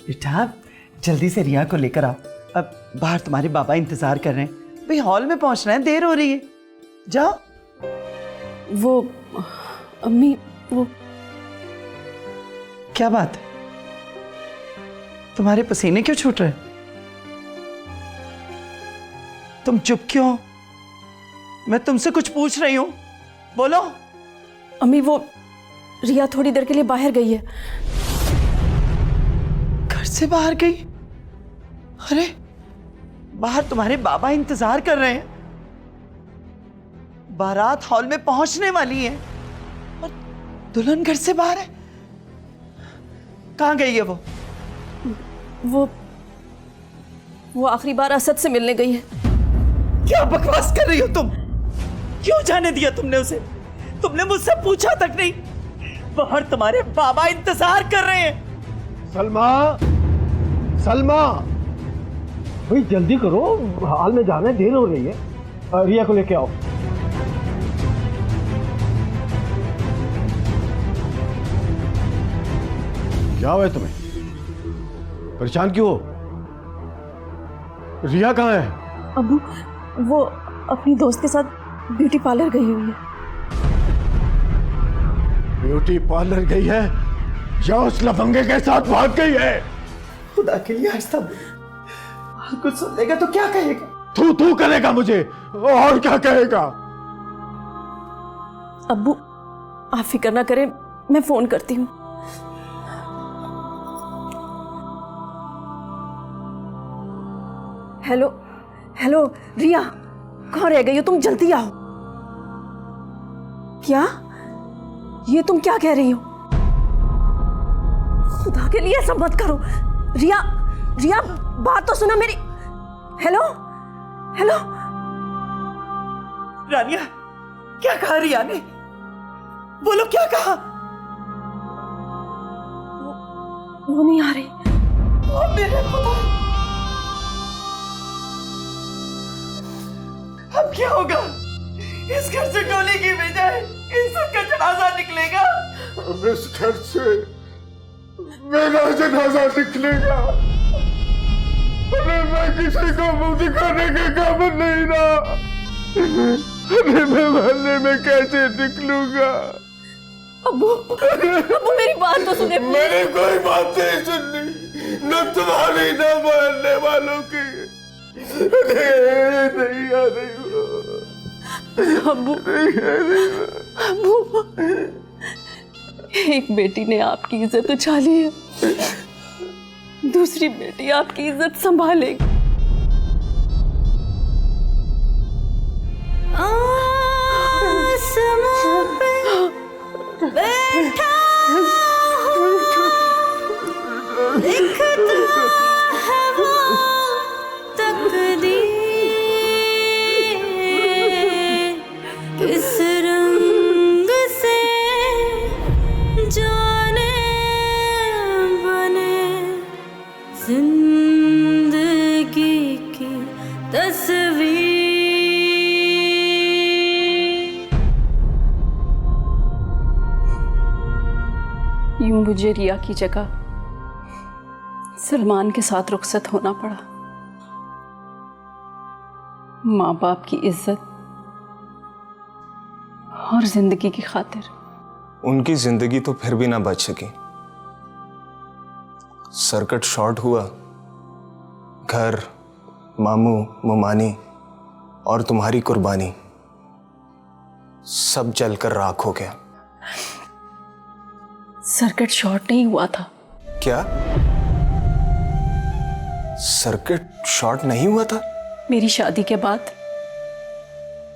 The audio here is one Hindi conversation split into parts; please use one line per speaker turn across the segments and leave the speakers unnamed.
बेटा जल्दी से रिया को लेकर आओ, अब बाहर तुम्हारे बाबा इंतजार कर रहे हैं। भाई हॉल में पहुंचना है, देर हो रही है, जाओ।
वो अम्मी, वो
क्या बात है, तुम्हारे पसीने क्यों छूट रहे? तुम चुप क्यों हो? मैं तुमसे कुछ पूछ रही हूं, बोलो।
अम्मी, वो रिया थोड़ी देर के लिए बाहर गई है।
घर से बाहर गई? अरे बाहर तुम्हारे बाबा इंतजार कर रहे हैं, बारात हॉल में पहुंचने वाली है और दुल्हन घर से बाहर है। कहां गई है
वो आखिरी बार असद से मिलने गई है।
क्या बकवास कर रही हो तुम? क्यों जाने दिया तुमने उसे? तुमने मुझसे पूछा तक नहीं। बाहर तुम्हारे बाबा इंतजार कर रहे हैं।
सलमा, सलमा, भाई जल्दी करो, हाल में जाना है, देर हो रही है। रिया को लेके आओ। क्या हुआ है तुम्हें? परेशान क्यों हो? रिया कहाँ है?
अबू, वो अपनी दोस्त के साथ ब्यूटी पार्लर गई हुई है।
ब्यूटी पार्लर गई है या उस लफंगे के साथ भाग गई है?
खुदा के लिए आहिस्ता बोल, कुछ सुन लेगा तो क्या कहेगा?
तू करेगा मुझे, और क्या कहेगा?
अब्बू आप फिक्र ना करें, मैं फोन करती हूँ। हेलो हेलो रिया, कहाँ रह गई हो तुम? जल्दी आओ। क्या? ये तुम क्या कह रही हो? खुदा के लिए ऐसा मत करो। रिया, रिया बात तो सुना मेरी। Hello hello.
रानिया, क्या कहा रिया ने? बोलो क्या कहा?
वो नहीं आ रही।
ओ मेरे खुदा, अब क्या होगा? इस घर से डोली की बजाय इज्जत का जनाजा निकलेगा।
अब इस घर से मेरा जनाजा निकलेगा। अरे मैं किसी को मुंह दिखाने के काबिल नहीं रहा। अरे मैं मरने में कैसे निकलूंगा?
अब्बू, अब्बू मेरी बात तो सुने।
मैंने कोई बात नहीं सुननी, न तुम्हारी न मरने वालों की। नहीं आ रही हो।
अब्बू, अब्बू, एक बेटी ने आपकी इज्जत उछा ली है, दूसरी बेटी आपकी इज्जत संभालेगी। आसमां पे बैठा दिखता है वो तकदीर, किस रंग से जाने बने जिंदगी की तस्वीर। यूं मुझे रिया की जगह सलमान के साथ रुखसत होना पड़ा। माँ बाप की इज्जत और जिंदगी की खातिर।
उनकी जिंदगी तो फिर भी ना बच सकी। सर्किट शॉर्ट हुआ, घर, मामू, मुमानी और तुम्हारी कुर्बानी सब जलकर राख हो गया।
सर्किट शॉर्ट नहीं हुआ था।
क्या? सर्किट शॉर्ट नहीं हुआ था?
मेरी शादी के बाद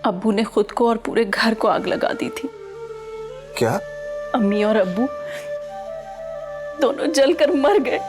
अब्बू ने खुद को और पूरे घर को आग लगा दी थी।
क्या?
अम्मी और अब्बू दोनों जलकर मर गए।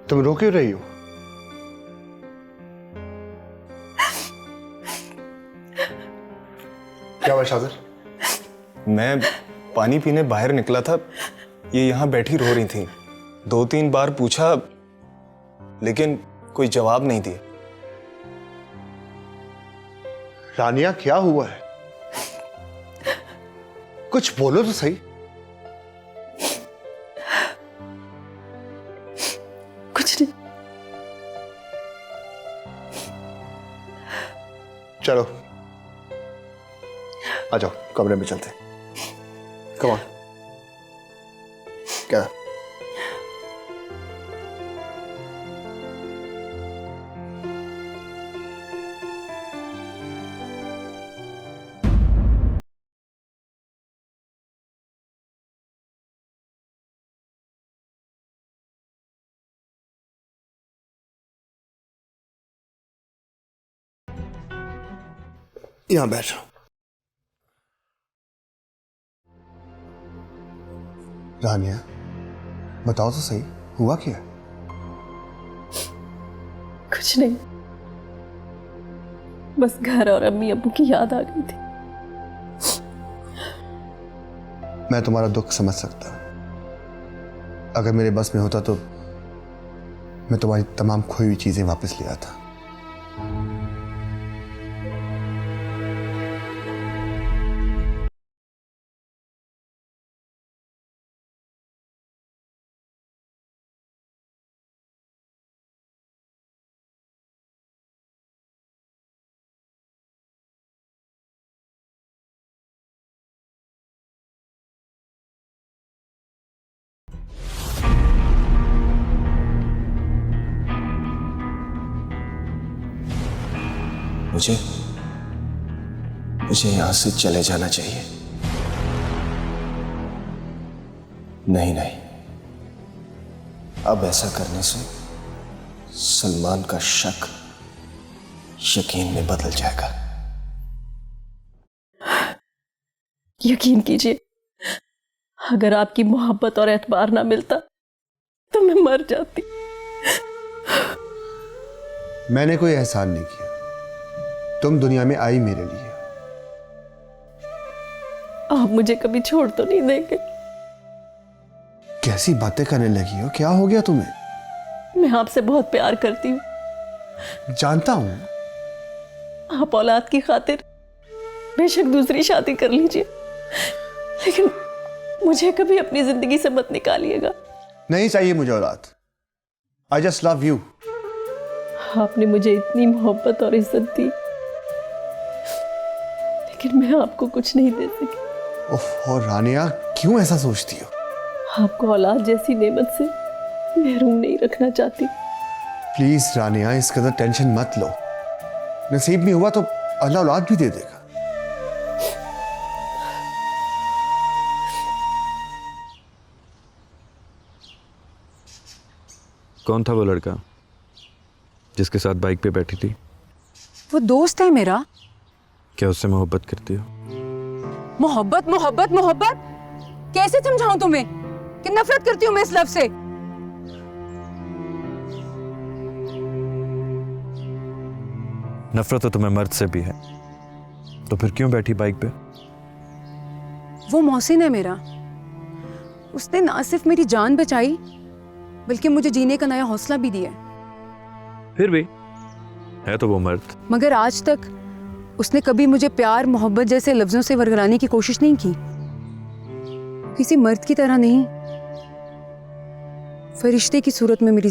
तुम रो क्यों रही हो? क्या हुआ शादिर?
मैं पानी पीने बाहर निकला था, ये यहां बैठी रो रही थी। 2-3 बार पूछा लेकिन कोई जवाब नहीं दिया।
रानिया क्या हुआ है? कुछ बोलो तो सही।
कुछ नहीं।
चलो आ जाओ, कमरे में चलते। Come on. क्या? यहां बैठ जाओ। रानिया बताओ तो सही, हुआ क्या?
कुछ नहीं, बस घर और अम्मी अब्बू की याद आ गई थी।
मैं तुम्हारा दुख समझ सकता। अगर मेरे बस में होता तो मैं तुम्हारी तमाम खोई हुई चीजें वापस ले आता।
मुझे यहां से चले जाना चाहिए। नहीं, अब ऐसा करने से सलमान का शक यकीन में बदल जाएगा।
यकीन कीजिए, अगर आपकी मोहब्बत और एतबार ना मिलता तो मैं मर जाती।
मैंने कोई एहसान नहीं किया, तुम दुनिया में आई मेरे लिए।
आप मुझे कभी छोड़ तो नहीं देंगे?
कैसी बातें करने लगी हो? क्या हो गया तुम्हें?
मैं आपसे बहुत प्यार करती हूँ।
जानता हूं।
आप औलाद की खातिर बेशक दूसरी शादी कर लीजिए, लेकिन मुझे कभी अपनी जिंदगी से मत निकालिएगा।
नहीं चाहिए मुझे औलाद। I just love you.
आपने मुझे इतनी मोहब्बत और इज्जत दी, लेकिन मैं आपको कुछ नहीं दे सकी।
ओह रानिया, क्यों ऐसा सोचती हो?
आपको औलाद जैसी नेमत से महरूम नहीं रखना चाहती।
प्लीज रानिया, इस कदर टेंशन मत लो। नसीब में हुआ तो अल्लाह औलाद भी दे देगा।
कौन था वो लड़का जिसके साथ बाइक पे बैठी थी?
वो दोस्त है मेरा।
क्या उससे मोहब्बत करती हो?
मोहब्बत मोहब्बत मोहब्बत कैसे समझाऊं तुम्हें कि नफरत करती हूं मैं इस लफ्ज से।
नफरत तो तुम्हें मर्द से भी है, तो फिर क्यों बैठी बाइक पे?
वो मोहसिन है मेरा। उसने ना सिर्फ मेरी जान बचाई बल्कि मुझे जीने का नया हौसला भी दिया।
फिर भी है तो वो मर्द।
मगर आज तक उसने कभी मुझे प्यार मोहब्बत जैसे लफ्जों से वरगलाने की कोशिश नहीं की। किसी मर्द की तरह नहीं, फरिश्ते की सूरत में मेरी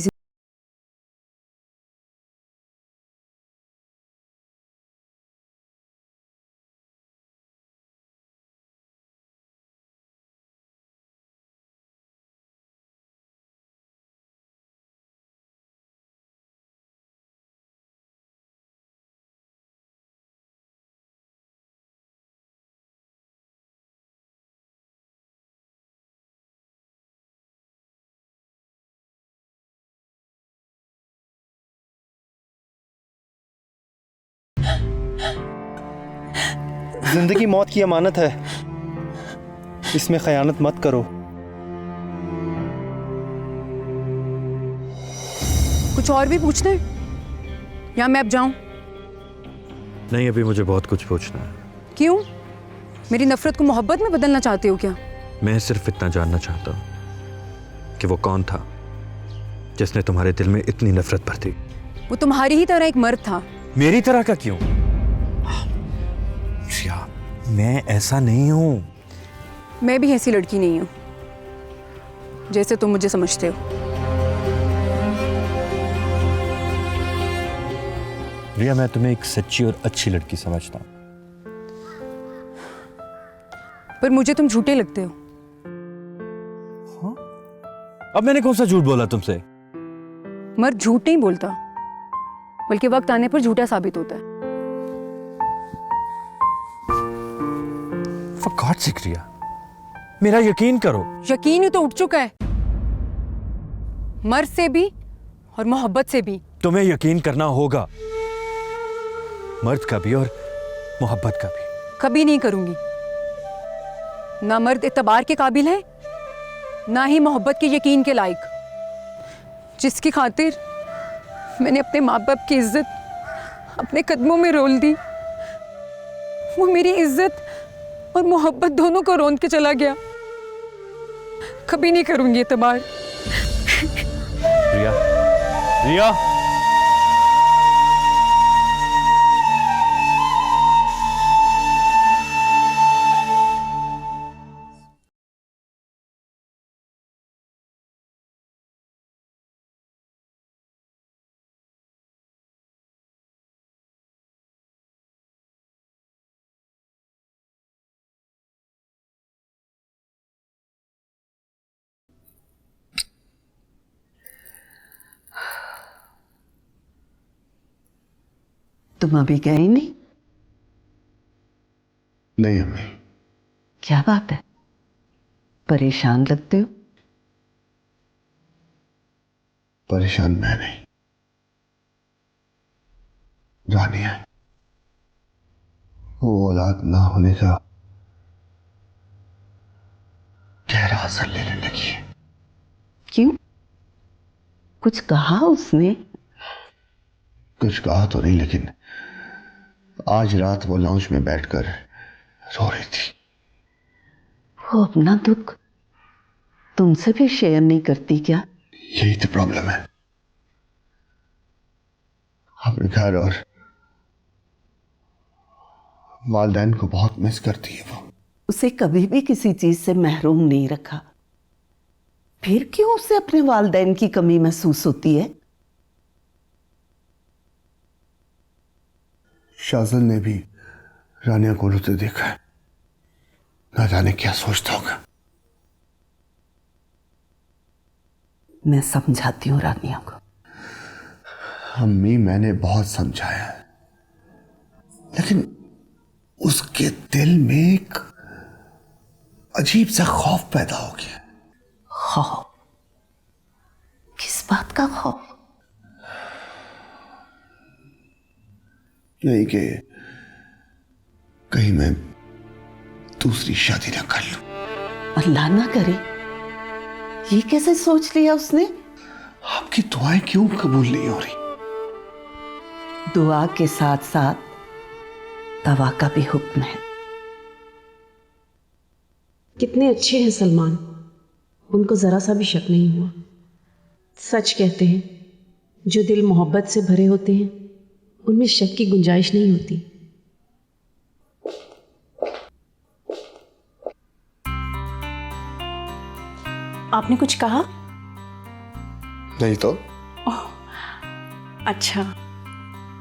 जिंदगी मौत की अमानत है, इसमें खयानत मत करो।
कुछ और भी पूछना है या मैं अब जाऊं?
नहीं, अभी मुझे बहुत कुछ पूछना है।
क्यों? मेरी नफरत को मोहब्बत में बदलना चाहते हो क्या?
मैं सिर्फ इतना जानना चाहता हूँ कि वो कौन था जिसने तुम्हारे दिल में इतनी नफरत भर दी।
वो तुम्हारी ही तरह एक मर्द था।
मेरी तरह का क्यों? श्रिया, मैं ऐसा नहीं हूं।
मैं भी ऐसी लड़की नहीं हूं जैसे तुम मुझे समझते हो।
रिया, मैं तुम्हें एक सच्ची और अच्छी लड़की समझता हूं।
पर मुझे तुम झूठे लगते हो।
अब मैंने कौन सा झूठ बोला तुमसे?
मर्द झूठ नहीं बोलता, बल्कि वक्त आने पर झूठा साबित होता है।
For God's sake, रिया, मेरा यकीन करो।
यकीन ही तो उठ चुका है, मर्द से भी और मोहब्बत से भी।
तुम्हें यकीन करना होगा, मर्द का भी और मोहब्बत का भी।
कभी नहीं करूंगी। ना मर्द इतबार के काबिल है, ना ही मोहब्बत के यकीन के लायक। जिसकी खातिर मैंने अपने माँ बाप की इज्जत अपने कदमों में रोल दी, वो मेरी इज्जत और मोहब्बत दोनों को रोंद के चला गया। कभी नहीं करूंगी इतबार।
रिया, रिया,
तुम अभी गए नहीं?
नहीं अम्मी।
क्या बात है, परेशान लगते हो?
परेशान मैं नहीं, रानिया। वो औलाद ना होने का गहरा असर लेने लगी है।
क्यों? कुछ कहा उसने?
कुछ कहा तो नहीं, लेकिन आज रात वो लाउंज में बैठकर रो रही थी।
वो अपना दुख तुमसे भी शेयर नहीं करती क्या?
यही तो प्रॉब्लम है। अपने घर और वालिदैन को बहुत मिस करती है वो।
उसे कभी भी किसी चीज से महरूम नहीं रखा, फिर क्यों उसे अपने वालिदैन की कमी महसूस होती है?
शाजल ने भी रानिया को रोते देखा है, ना जाने क्या सोचता होगा।
मैं समझाती हूँ रानिया को।
अम्मी, मैंने बहुत समझाया है, लेकिन उसके दिल में एक अजीब सा खौफ पैदा हो गया।
खौफ? किस बात का खौफ?
नहीं कि कहीं मैं दूसरी शादी ना कर लूं।
अल्लाह ना करे, ये कैसे सोच लिया उसने?
आपकी दुआएं क्यों कबूल नहीं हो रही?
दुआ के साथ साथ दवा का भी हुक्म है।
कितने अच्छे हैं सलमान, उनको जरा सा भी शक नहीं हुआ। सच कहते हैं, जो दिल मोहब्बत से भरे होते हैं उनमें शक की गुंजाइश नहीं होती।
आपने कुछ कहा?
नहीं तो।
अच्छा।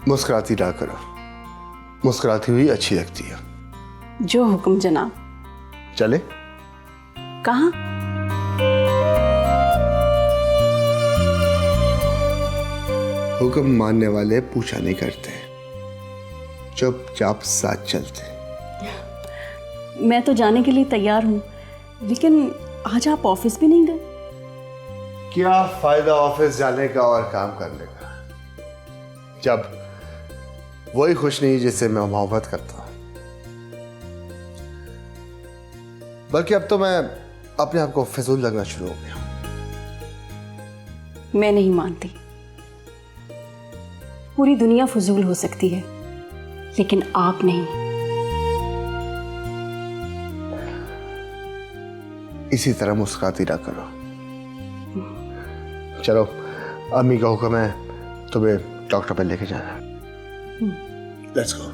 मुस्कुराती रहा करो, मुस्कुराती हुई अच्छी लगती है।
जो हुक्म जनाब।
चले?
कहाँ?
हुक्म मानने वाले पूछा नहीं करते, चुपचाप साथ चलते।
मैं तो जाने के लिए तैयार हूँ, लेकिन आज आप ऑफिस भी नहीं गए।
क्या फायदा ऑफिस जाने का और काम करने का, जब वही खुश नहीं जिससे मैं मोहब्बत करता हूं। बल्कि अब तो मैं अपने आप को फिजूल लगना शुरू हो गया।
मैं नहीं मानती।
पूरी दुनिया फजूल हो सकती है, लेकिन आप नहीं।
इसी तरह मुस्कुराती रहा करो। चलो, अम्मी का हुक्म है तुम्हें डॉक्टर पर लेके जाना। Let's go.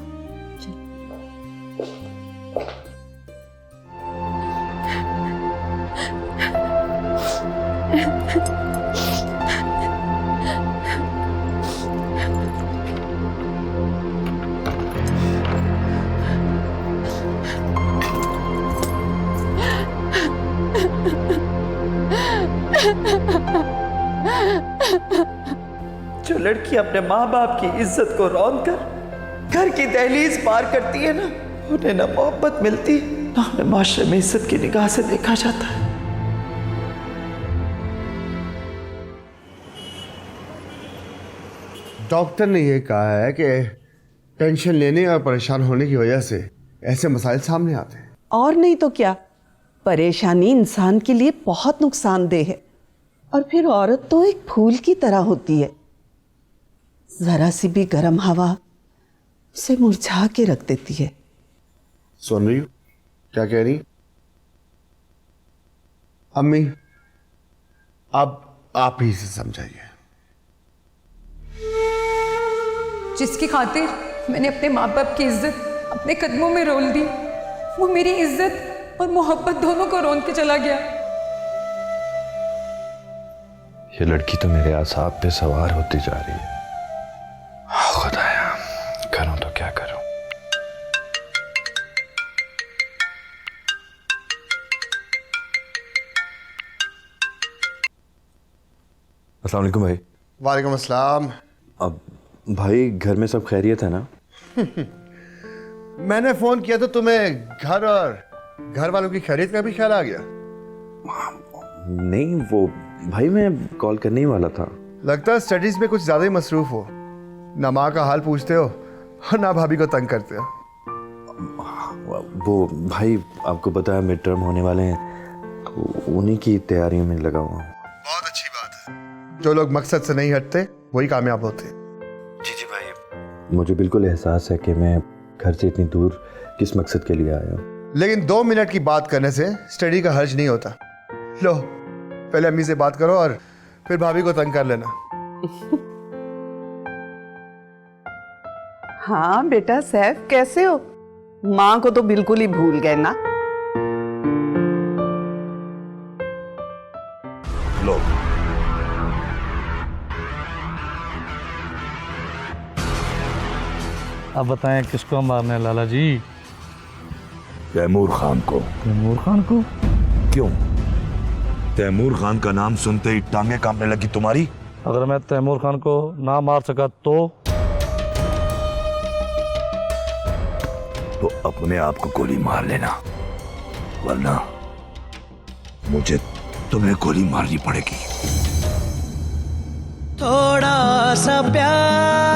जो लड़की अपने माँ बाप की इज्जत को रौंद कर घर की दहलीज पार करती है ना, उन्हें ना मोहब्बत मिलती ना उन्हें माशरे में इज्जत की निगाह से देखा जाता है।
डॉक्टर ने यह कहा है कि टेंशन लेने और परेशान होने की वजह से ऐसे मसाइल सामने आते हैं।
और नहीं तो क्या, परेशानी इंसान के लिए बहुत नुकसानदेह है। और फिर औरत तो एक फूल की तरह होती है, जरा सी भी गर्म हवा उसे मुरझा के रख देती है।
सुन रही हो क्या कह रही? अम्मी, अब आप ही से समझाइए।
जिसकी खातिर मैंने अपने माँ बाप की इज्जत अपने कदमों में रोल दी, वो मेरी इज्जत और मोहब्बत दोनों को रोन के चला गया।
ये लड़की तो मेरे आसाब पे सवार होती जा रही है। खुदाया, करूं तो क्या करूं? अस्सलाम वालेकुम भाई।
वालेकुम अस्सलाम।
अब भाई घर में सब खैरियत है ना?
मैंने फोन किया तो तुम्हें घर और घर वालों की खैरियत का भी ख्याल आ गया?
नहीं, वो भाई मैं कॉल करने ही वाला था।
लगता है स्टडीज में कुछ ज्यादा ही मसरूफ हो, ना माँ का हाल पूछते हो और ना भाभी को तंग करते हो।
वो भाई आपको पता है मिड टर्म होने वाले हैं, तो उन्हीं की तैयारियों में लगा हुआ हूँ।
बहुत अच्छी बात है, जो लोग मकसद से नहीं हटते वही कामयाब होते।
जी जी भाई, मुझे बिल्कुल एहसास है कि मैं घर से इतनी दूर किस मकसद के लिए आया हूँ।
लेकिन 2 मिनट की बात करने से स्टडी का हर्ज नहीं होता। लो, पहले अम्मी से बात करो और फिर भाभी को तंग कर लेना।
हाँ बेटा सैफ, कैसे हो? माँ को तो बिल्कुल ही भूल गए ना?
लो,
अब बताएं किसको मारना है लाला जी?
तैमूर खान को।
तैमूर खान को?
क्यों? तैमूर खान का नाम सुनते ही टांगे कांपने लगी तुम्हारी?
अगर मैं तैमूर खान को ना मार सका तो
अपने आप को गोली मार लेना, वरना मुझे तुम्हें गोली मारनी पड़ेगी।
थोड़ा सा प्यार